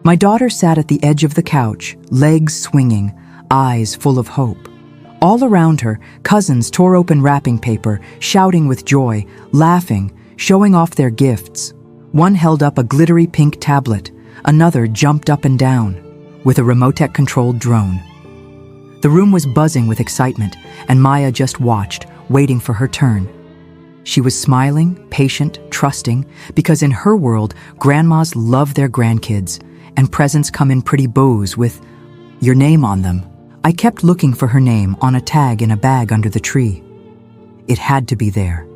My daughter sat at the edge of the couch, legs swinging, eyes full of hope. All around her, cousins tore open wrapping paper, shouting with joy, laughing, showing off their gifts. One held up a glittery pink tablet, another jumped up and down, with a remote-controlled drone. The room was buzzing with excitement, and Maya just watched, waiting for her turn. She was smiling, patient, trusting, because in her world, grandmas love their grandkids, and presents come in pretty bows with your name on them. I kept looking for her name on a tag in a bag under the tree. It had to be there.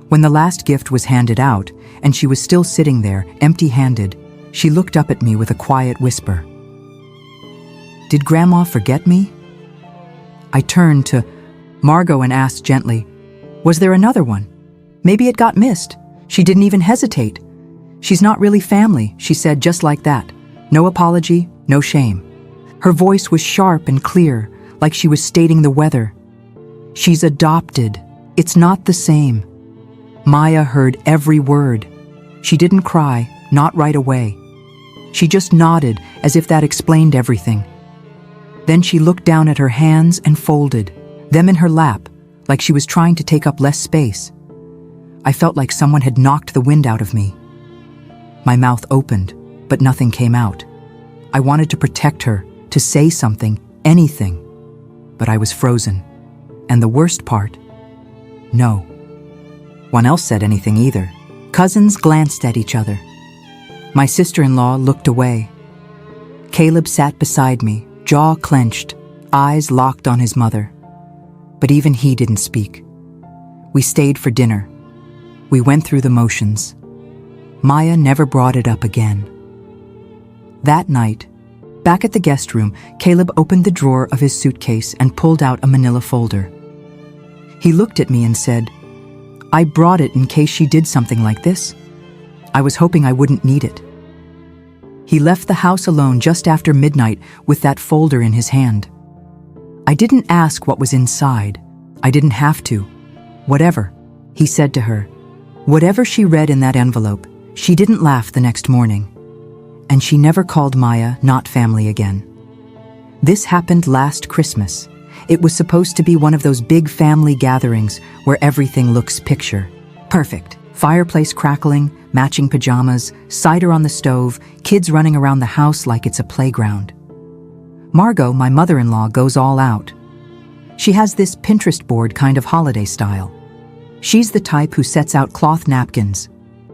When the last gift was handed out, and she was still sitting there, empty-handed, she looked up at me with a quiet whisper. "Did Grandma forget me?" I turned to Margot and asked gently, "Was there another one? Maybe it got missed." She didn't even hesitate. "She's not really family," she said just like that. No apology, no shame. Her voice was sharp and clear, like she was stating the weather. "She's adopted. It's not the same." Maya heard every word. She didn't cry, not right away. She just nodded as if that explained everything. Then she looked down at her hands and folded them in her lap, like she was trying to take up less space. I felt like someone had knocked the wind out of me. My mouth opened, but nothing came out. I wanted to protect her, to say something, anything, but I was frozen. And the worst part? No one else said anything either. Cousins glanced at each other. My sister-in-law looked away. Caleb sat beside me, jaw clenched, eyes locked on his mother. But even he didn't speak. We stayed for dinner. We went through the motions. Maya never brought it up again. That night, back at the guest room, Caleb opened the drawer of his suitcase and pulled out a manila folder. He looked at me and said, "I brought it in case she did something like this. I was hoping I wouldn't need it." He left the house alone just after midnight with that folder in his hand. I didn't ask what was inside. I didn't have to. "Whatever," he said to her. Whatever she read in that envelope, she didn't laugh the next morning. And she never called Maya not family again. This happened last Christmas. It was supposed to be one of those big family gatherings where everything looks picture perfect. Fireplace crackling, matching pajamas, cider on the stove, kids running around the house like it's a playground. Margot, my mother-in-law, goes all out. She has this Pinterest board kind of holiday style. She's the type who sets out cloth napkins,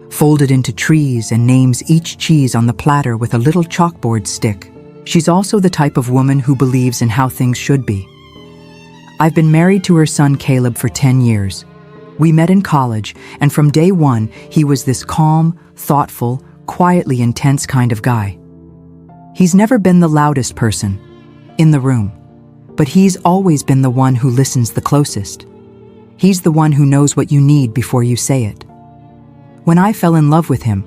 folded into trees, and names each cheese on the platter with a little chalkboard stick. She's also the type of woman who believes in how things should be. I've been married to her son Caleb for 10 years. We met in college, and from day one, he was this calm, thoughtful, quietly intense kind of guy. He's never been the loudest person in the room, but he's always been the one who listens the closest. He's the one who knows what you need before you say it. When I fell in love with him,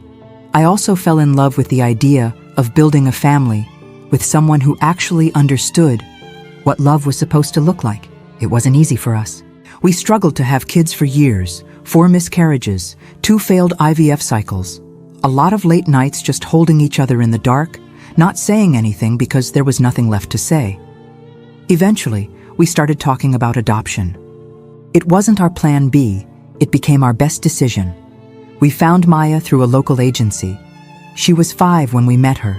I also fell in love with the idea of building a family with someone who actually understood what love was supposed to look like. It wasn't easy for us. We struggled to have kids for years, 4 miscarriages, 2 failed IVF cycles, a lot of late nights just holding each other in the dark, not saying anything because there was nothing left to say. Eventually, we started talking about adoption. It wasn't our plan B, it became our best decision. We found Maya through a local agency. She was 5 when we met her.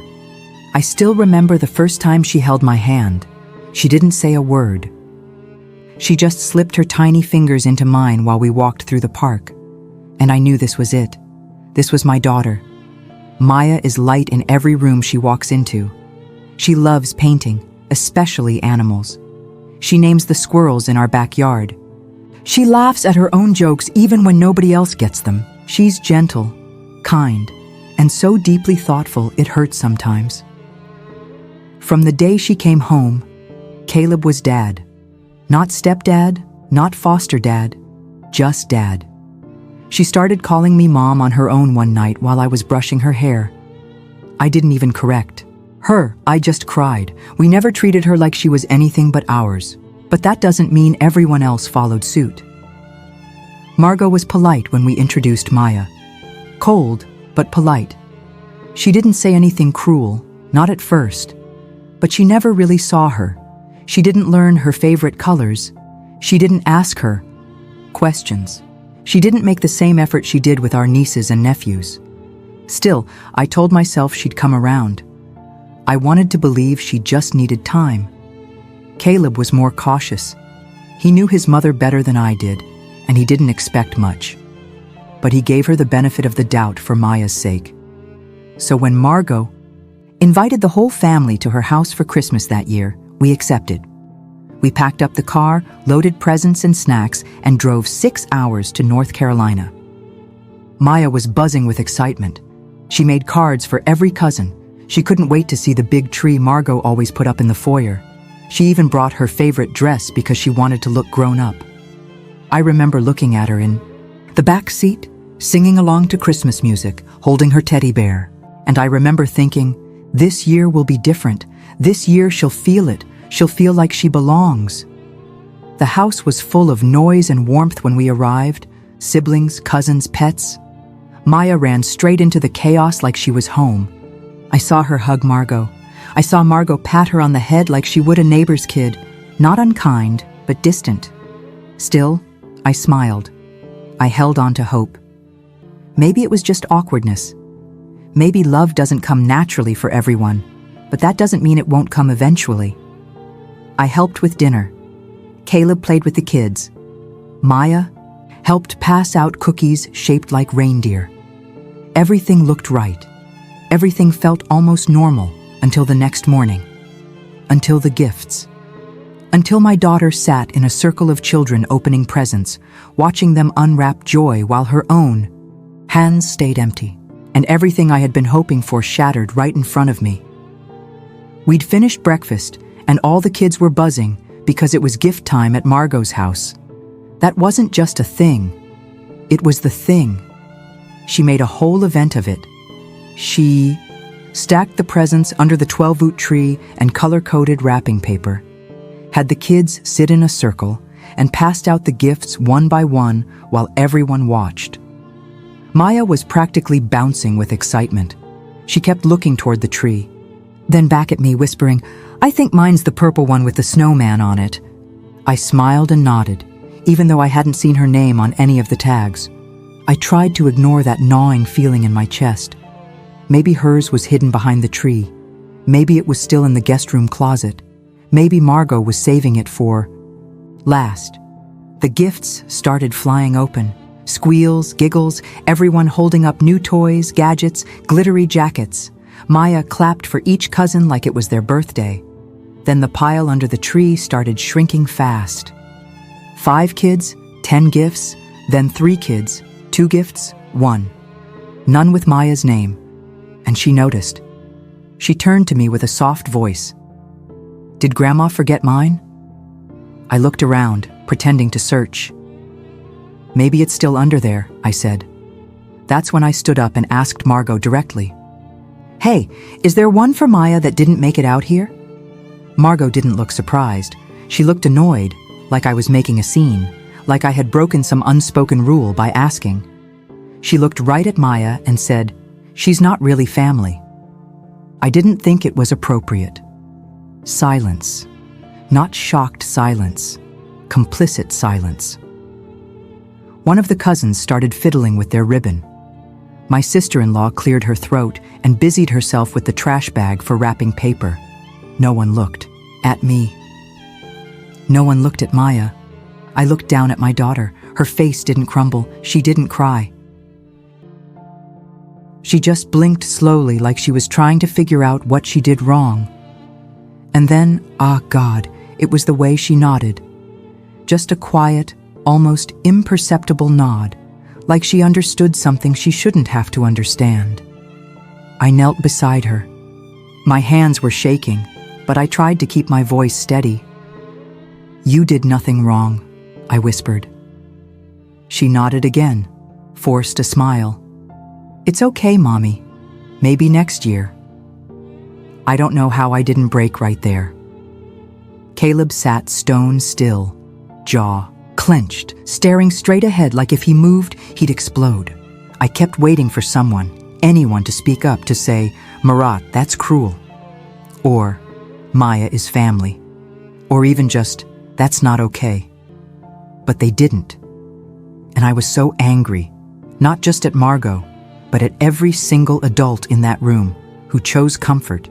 I still remember the first time she held my hand. She didn't say a word. She just slipped her tiny fingers into mine while we walked through the park. And I knew this was it. This was my daughter. Maya is light in every room she walks into. She loves painting, especially animals. She names the squirrels in our backyard. She laughs at her own jokes even when nobody else gets them. She's gentle, kind, and so deeply thoughtful it hurts sometimes. From the day she came home, Caleb was dad. Not stepdad, not foster dad, just dad. She started calling me mom on her own one night while I was brushing her hair. I didn't even correct her, I just cried. We never treated her like she was anything but ours. But that doesn't mean everyone else followed suit. Margot was polite when we introduced Maya. Cold, but polite. She didn't say anything cruel, not at first. But she never really saw her. She didn't learn her favorite colors. She didn't ask her questions. She didn't make the same effort she did with our nieces and nephews. Still, I told myself she'd come around. I wanted to believe she just needed time. Caleb was more cautious. He knew his mother better than I did, and he didn't expect much. But he gave her the benefit of the doubt for Maya's sake. So when Margot invited the whole family to her house for Christmas that year, we accepted. We packed up the car, loaded presents and snacks, and drove 6 hours to North Carolina. Maya was buzzing with excitement. She made cards for every cousin. She couldn't wait to see the big tree Margot always put up in the foyer. She even brought her favorite dress because she wanted to look grown up. I remember looking at her in the back seat, singing along to Christmas music, holding her teddy bear. And I remember thinking, this year will be different. This year she'll feel it. She'll feel like she belongs. The house was full of noise and warmth when we arrived. Siblings, cousins, pets. Maya ran straight into the chaos like she was home. I saw her hug Margot. I saw Margot pat her on the head like she would a neighbor's kid, not unkind, but distant. Still, I smiled. I held on to hope. Maybe it was just awkwardness. Maybe love doesn't come naturally for everyone, but that doesn't mean it won't come eventually. I helped with dinner. Caleb played with the kids. Maya helped pass out cookies shaped like reindeer. Everything looked right. Everything felt almost normal until the next morning. Until the gifts. Until my daughter sat in a circle of children opening presents, watching them unwrap joy while her own hands stayed empty, and everything I had been hoping for shattered right in front of me. We'd finished breakfast, and all the kids were buzzing because it was gift time at Margot's house. That wasn't just a thing. It was the thing. She made a whole event of it. She stacked the presents under the 12-foot tree and color-coded wrapping paper, had the kids sit in a circle, and passed out the gifts one by one while everyone watched. Maya was practically bouncing with excitement. She kept looking toward the tree, then back at me, whispering, "I think mine's the purple one with the snowman on it." I smiled and nodded, even though I hadn't seen her name on any of the tags. I tried to ignore that gnawing feeling in my chest. Maybe hers was hidden behind the tree. Maybe it was still in the guest room closet. Maybe Margot was saving it for last. The gifts started flying open. Squeals, giggles, everyone holding up new toys, gadgets, glittery jackets. Maya clapped for each cousin like it was their birthday. Then the pile under the tree started shrinking fast. 5 kids, 10 gifts, then 3 kids, 2 gifts, 1. None with Maya's name. And she noticed. She turned to me with a soft voice. "Did Grandma forget mine?" I looked around, pretending to search. "Maybe it's still under there," I said. That's when I stood up and asked Margot directly, "Hey, is there one for Maya that didn't make it out here?" Margot didn't look surprised. She looked annoyed, like I was making a scene, like I had broken some unspoken rule by asking. She looked right at Maya and said, "She's not really family." I didn't think it was appropriate. Silence. Not shocked silence. Complicit silence. One of the cousins started fiddling with their ribbon. My sister-in-law cleared her throat and busied herself with the trash bag for wrapping paper. No one looked at me. No one looked at Maya. I looked down at my daughter. Her face didn't crumble. She didn't cry. She just blinked slowly like she was trying to figure out what she did wrong. And then, ah God, it was the way she nodded. Just a quiet, almost imperceptible nod, like she understood something she shouldn't have to understand. I knelt beside her. My hands were shaking, but I tried to keep my voice steady. "You did nothing wrong," I whispered. She nodded again, forced a smile. "It's okay, Mommy. Maybe next year." I don't know how I didn't break right there. Caleb sat stone still, jaw clenched, staring straight ahead like if he moved, he'd explode. I kept waiting for someone, anyone to speak up to say, "Marat, that's cruel." Or, "Maya is family." Or even just, "That's not okay." But they didn't. And I was so angry, not just at Margot, but at every single adult in that room who chose comfort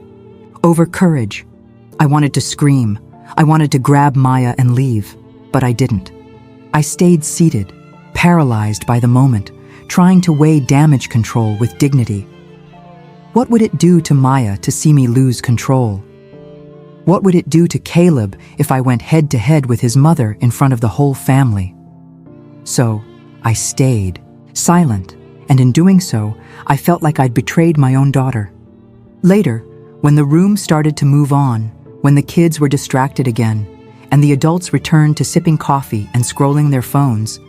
over courage. I wanted to scream. I wanted to grab Maya and leave, but I didn't. I stayed seated, paralyzed by the moment, trying to weigh damage control with dignity. What would it do to Maya to see me lose control? What would it do to Caleb if I went head-to-head with his mother in front of the whole family? So, I stayed, silent, and in doing so, I felt like I'd betrayed my own daughter. Later, when the room started to move on, when the kids were distracted again, and the adults returned to sipping coffee and scrolling their phones,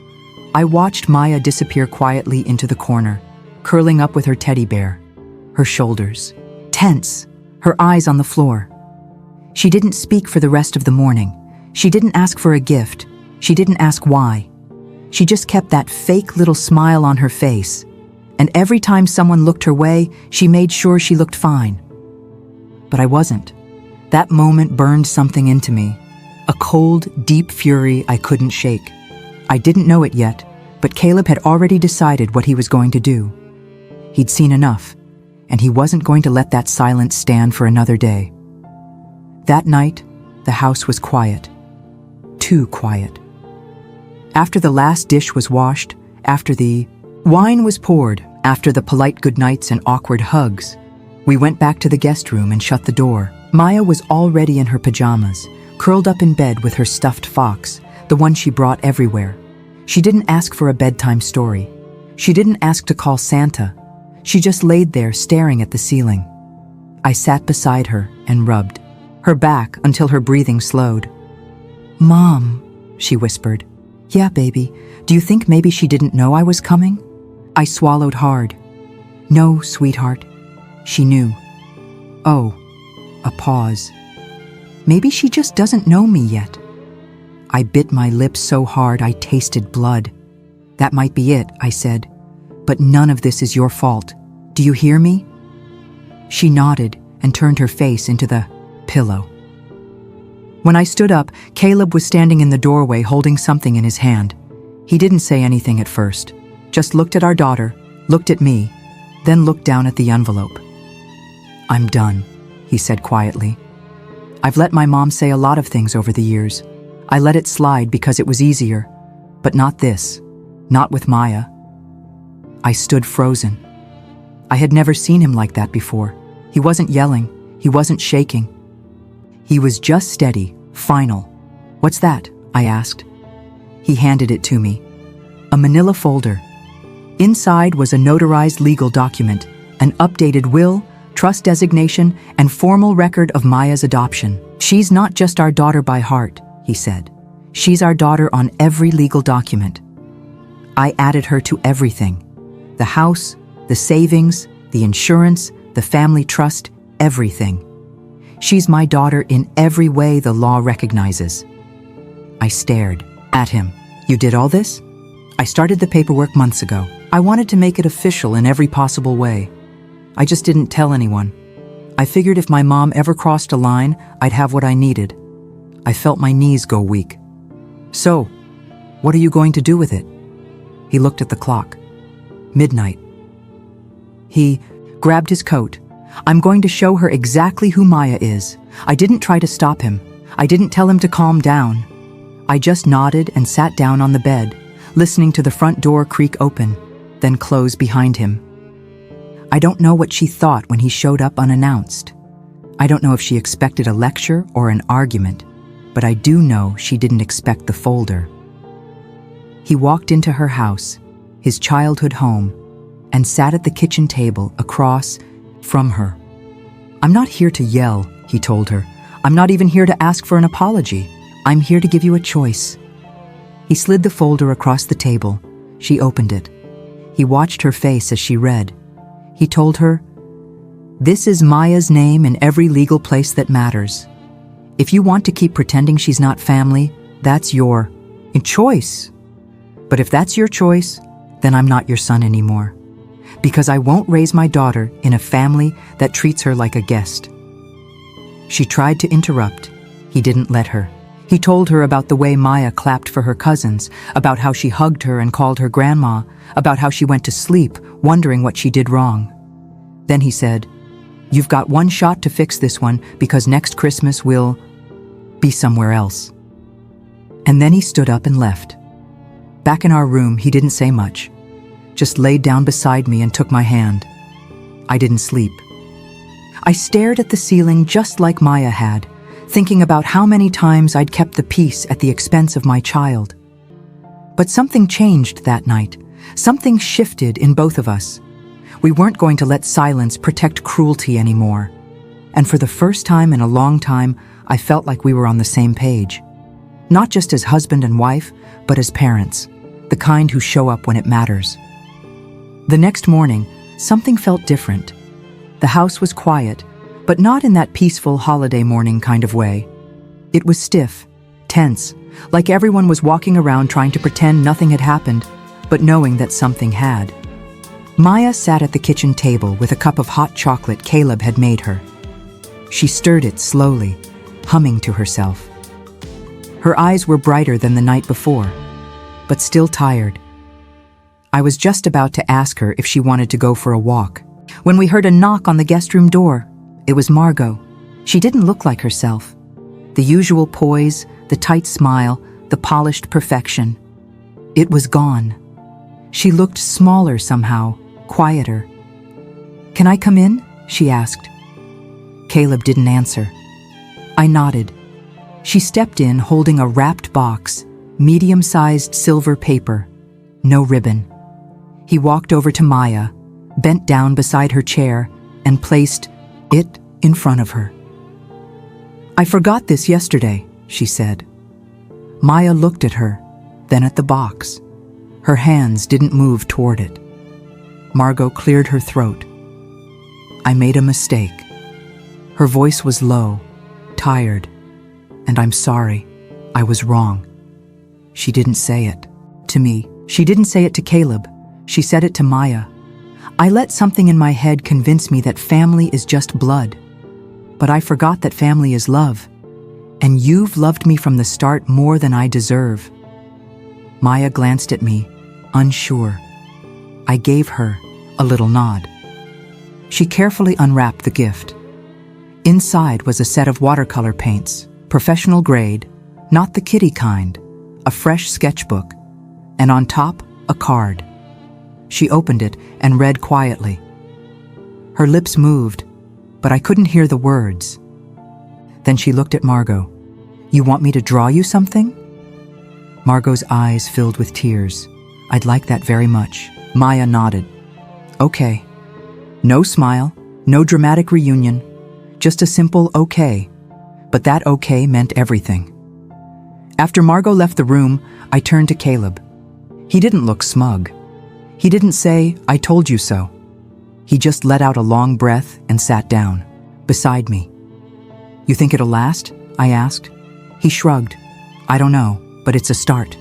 I watched Maya disappear quietly into the corner, curling up with her teddy bear, her shoulders tense, her eyes on the floor. She didn't speak for the rest of the morning. She didn't ask for a gift. She didn't ask why. She just kept that fake little smile on her face, and every time someone looked her way, she made sure she looked fine. But I wasn't. That moment burned something into me, a cold, deep fury I couldn't shake. I didn't know it yet, but Caleb had already decided what he was going to do. He'd seen enough, and he wasn't going to let that silence stand for another day. That night, the house was quiet. Too quiet. After the last dish was washed, after the wine was poured, after the polite goodnights and awkward hugs, we went back to the guest room and shut the door. Maya was already in her pajamas, curled up in bed with her stuffed fox, the one she brought everywhere. She didn't ask for a bedtime story. She didn't ask to call Santa. She just laid there staring at the ceiling. I sat beside her and rubbed her back until her breathing slowed. "Mom," she whispered. "Yeah, baby. Do you think maybe she didn't know I was coming?" I swallowed hard. "No, sweetheart." She knew. Oh, a pause. Maybe she just doesn't know me yet. I bit my lips so hard I tasted blood. "That might be it," I said. "But none of this is your fault. Do you hear me?" She nodded and turned her face into the pillow. When I stood up, Caleb was standing in the doorway holding something in his hand. He didn't say anything at first, just looked at our daughter, looked at me, then looked down at the envelope. "I'm done," he said quietly. "I've let my mom say a lot of things over the years. I let it slide because it was easier, but not this, not with Maya." I stood frozen. I had never seen him like that before. He wasn't yelling, he wasn't shaking. He was just steady, final. "What's that?" I asked. He handed it to me. A manila folder. Inside was a notarized legal document, an updated will, trust designation, and formal record of Maya's adoption. "She's not just our daughter by heart," he said. "She's our daughter on every legal document." I added her to everything. The house, the savings, the insurance, the family trust, everything. She's my daughter in every way the law recognizes. I stared at him. "You did all this?" "I started the paperwork months ago. I wanted to make it official in every possible way. I just didn't tell anyone. I figured if my mom ever crossed a line, I'd have what I needed." I felt my knees go weak. "So, what are you going to do with it?" He looked at the clock. Midnight. He grabbed his coat. "I'm going to show her exactly who Maya is." I didn't try to stop him. I didn't tell him to calm down. I just nodded and sat down on the bed, listening to the front door creak open, then close behind him. I don't know what she thought when he showed up unannounced. I don't know if she expected a lecture or an argument, but I do know she didn't expect the folder. He walked into her house, his childhood home, and sat at the kitchen table across from her. "I'm not here to yell," he told her. "I'm not even here to ask for an apology. I'm here to give you a choice." He slid the folder across the table. She opened it. He watched her face as she read. He told her, "This is Maya's name in every legal place that matters. If you want to keep pretending she's not family, that's your choice. But if that's your choice, then I'm not your son anymore. because I won't raise my daughter in a family that treats her like a guest." She tried to interrupt. He didn't let her. He told her about the way Maya clapped for her cousins, about how she hugged her and called her grandma, about how she went to sleep, wondering what she did wrong. Then he said, "You've got one shot to fix this one because next Christmas will be somewhere else." And then he stood up and left. Back in our room, he didn't say much, just laid down beside me and took my hand. I didn't sleep. I stared at the ceiling just like Maya had, thinking about how many times I'd kept the peace at the expense of my child. But something changed that night. Something shifted in both of us. We weren't going to let silence protect cruelty anymore. And for the first time in a long time, I felt like we were on the same page. Not just as husband and wife, but as parents, the kind who show up when it matters. The next morning, something felt different. The house was quiet, but not in that peaceful holiday morning kind of way. It was stiff, tense, like everyone was walking around trying to pretend nothing had happened, but knowing that something had. Maya sat at the kitchen table with a cup of hot chocolate Caleb had made her. She stirred it slowly, humming to herself. Her eyes were brighter than the night before, but still tired. I was just about to ask her if she wanted to go for a walk, when we heard a knock on the guest room door. It was Margot. She didn't look like herself. The usual poise, the tight smile, the polished perfection. It was gone. She looked smaller somehow, quieter. "Can I come in?" she asked. Caleb didn't answer. I nodded. She stepped in holding a wrapped box, medium-sized silver paper, no ribbon. He walked over to Maya, bent down beside her chair, and placed it in front of her. "I forgot this yesterday," she said. Maya looked at her, then at the box. Her hands didn't move toward it. Margot cleared her throat. "I made a mistake." Her voice was low, tired, and "I'm sorry. I was wrong." She didn't say it to me. She didn't say it to Caleb. She said it to Maya. I let something in my head convince me that family is just blood. But I forgot that family is love. And you've loved me from the start more than I deserve. Maya glanced at me, unsure. I gave her a little nod. She carefully unwrapped the gift. Inside was a set of watercolor paints, professional grade, not the kiddie kind, a fresh sketchbook, and on top, a card. She opened it and read quietly. Her lips moved, but I couldn't hear the words. Then she looked at Margot. "You want me to draw you something?" Margot's eyes filled with tears. "I'd like that very much." Maya nodded. "Okay." No smile, no dramatic reunion, just a simple okay. But that okay meant everything. After Margot left the room, I turned to Caleb. He didn't look smug. He didn't say, "I told you so." He just let out a long breath and sat down, beside me. "You think it'll last?" I asked. He shrugged. "I don't know, but it's a start."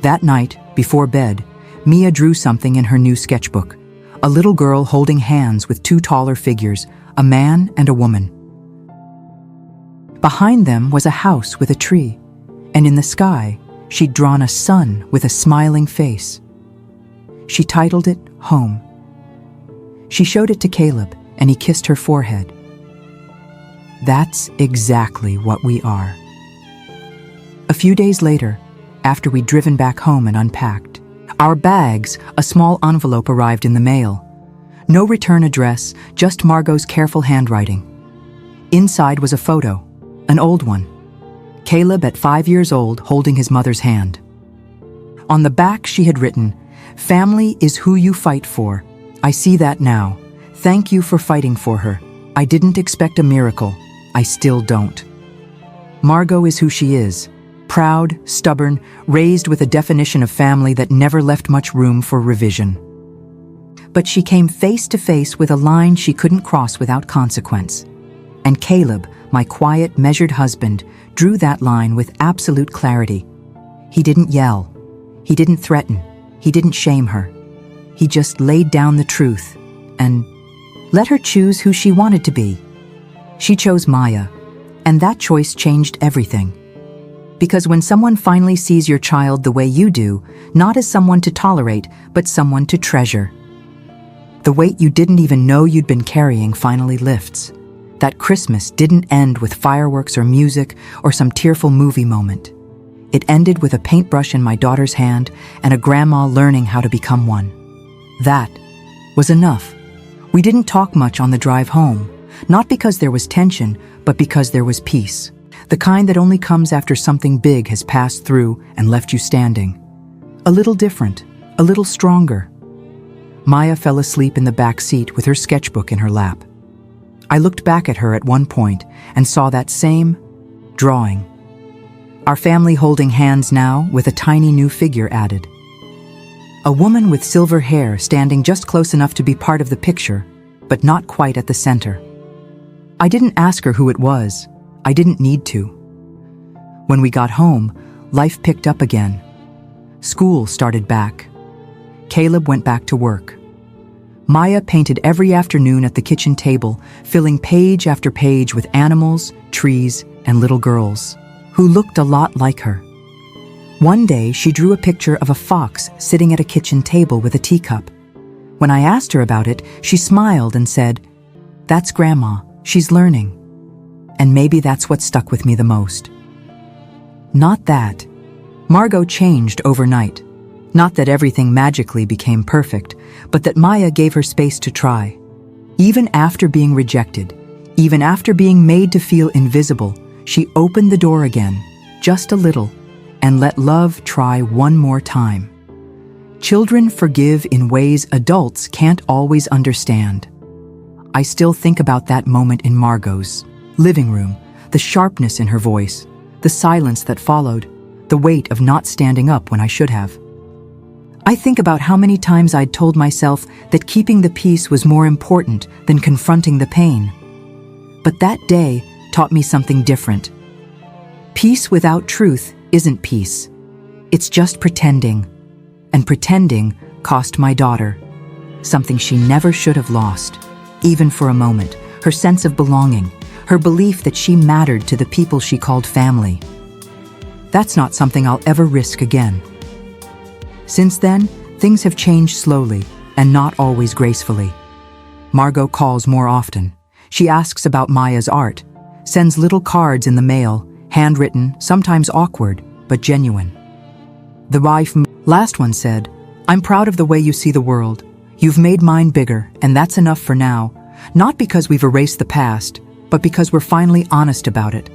That night, before bed, Mia drew something in her new sketchbook. A little girl holding hands with two taller figures, a man and a woman. Behind them was a house with a tree, and in the sky, she'd drawn a sun with a smiling face. She titled it Home. She showed it to Caleb, and he kissed her forehead. That's exactly what we are. A few days later, after we'd driven back home and unpacked, our bags, a small envelope arrived in the mail. No return address, just Margot's careful handwriting. Inside was a photo, an old one. Caleb at 5 years old holding his mother's hand. On the back she had written, "Family is who you fight for. I see that now. Thank you for fighting for her. I didn't expect a miracle. I still don't." Margot is who she is. Proud, stubborn, raised with a definition of family that never left much room for revision. But she came face to face with a line she couldn't cross without consequence. And Caleb, my quiet, measured husband, drew that line with absolute clarity. He didn't yell. He didn't threaten. He didn't shame her. He just laid down the truth and let her choose who she wanted to be. She chose Maya, and that choice changed everything. Because when someone finally sees your child the way you do, not as someone to tolerate, but someone to treasure, the weight you didn't even know you'd been carrying finally lifts. That Christmas didn't end with fireworks or music or some tearful movie moment. It ended with a paintbrush in my daughter's hand and a grandma learning how to become one. That was enough. We didn't talk much on the drive home, not because there was tension, but because there was peace. The kind that only comes after something big has passed through and left you standing. A little different, a little stronger. Maya fell asleep in the back seat with her sketchbook in her lap. I looked back at her at one point and saw that same drawing. Our family holding hands now with a tiny new figure added. A woman with silver hair standing just close enough to be part of the picture, but not quite at the center. I didn't ask her who it was. I didn't need to. When we got home, life picked up again. School started back. Caleb went back to work. Maya painted every afternoon at the kitchen table, filling page after page with animals, trees, and little girls, who looked a lot like her. One day, she drew a picture of a fox sitting at a kitchen table with a teacup. When I asked her about it, she smiled and said, "That's Grandma, she's learning." And maybe that's what stuck with me the most. Not that Margot changed overnight. Not that everything magically became perfect, but that Maya gave her space to try. Even after being rejected, even after being made to feel invisible, she opened the door again, just a little, and let love try one more time. Children forgive in ways adults can't always understand. I still think about that moment in Margot's living room, the sharpness in her voice, the silence that followed, the weight of not standing up when I should have. I think about how many times I'd told myself that keeping the peace was more important than confronting the pain. But that day taught me something different. Peace without truth isn't peace. It's just pretending. And pretending cost my daughter something she never should have lost, even for a moment, her sense of belonging, her belief that she mattered to the people she called family. That's not something I'll ever risk again. Since then, things have changed slowly and not always gracefully. Margot calls more often. She asks about Maya's art, sends little cards in the mail, handwritten, sometimes awkward, but genuine. The last one said, "I'm proud of the way you see the world. You've made mine bigger, and that's enough for now, not because we've erased the past, but because we're finally honest about it.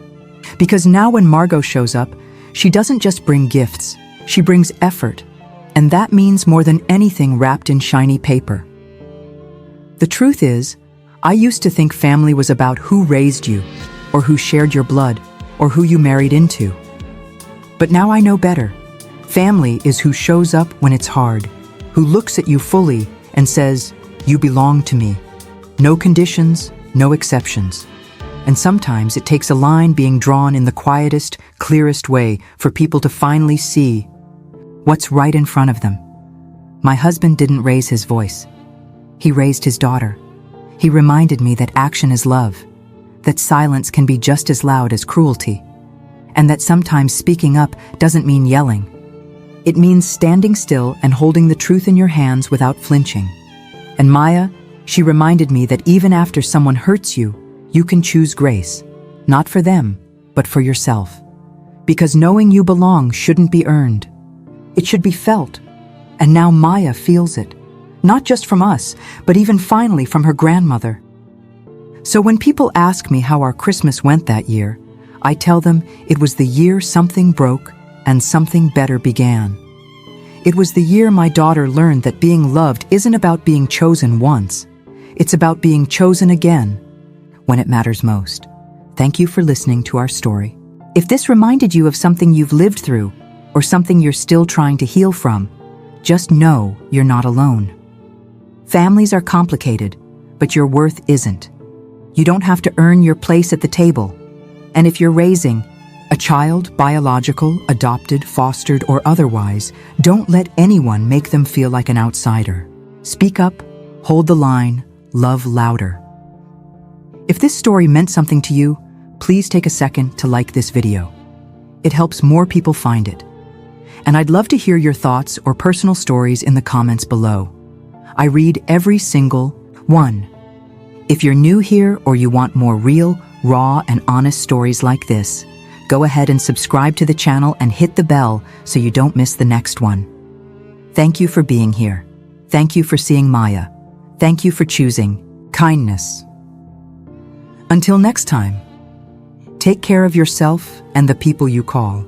Because now when Margot shows up, she doesn't just bring gifts, she brings effort. And that means more than anything wrapped in shiny paper." The truth is, I used to think family was about who raised you, or who shared your blood, or who you married into. But now I know better. Family is who shows up when it's hard, who looks at you fully and says, "You belong to me." No conditions, no exceptions. And sometimes it takes a line being drawn in the quietest, clearest way for people to finally see what's right in front of them. My husband didn't raise his voice. He raised his daughter. He reminded me that action is love, that silence can be just as loud as cruelty, and that sometimes speaking up doesn't mean yelling. It means standing still and holding the truth in your hands without flinching. And Maya, she reminded me that even after someone hurts you, you can choose grace, not for them, but for yourself. Because knowing you belong shouldn't be earned. It should be felt. And now Maya feels it, not just from us, but even finally from her grandmother. So when people ask me how our Christmas went that year, I tell them it was the year something broke and something better began. It was the year my daughter learned that being loved isn't about being chosen once. It's about being chosen again when it matters most. Thank you for listening to our story. If this reminded you of something you've lived through, or something you're still trying to heal from, just know you're not alone. Families are complicated, but your worth isn't. You don't have to earn your place at the table. And if you're raising a child, biological, adopted, fostered, or otherwise, don't let anyone make them feel like an outsider. Speak up, hold the line, love louder. If this story meant something to you, please take a second to like this video. It helps more people find it. And I'd love to hear your thoughts or personal stories in the comments below. I read every single one. If you're new here or you want more real, raw, and honest stories like this, go ahead and subscribe to the channel and hit the bell so you don't miss the next one. Thank you for being here. Thank you for seeing Maya. Thank you for choosing kindness. Until next time, take care of yourself and the people you call.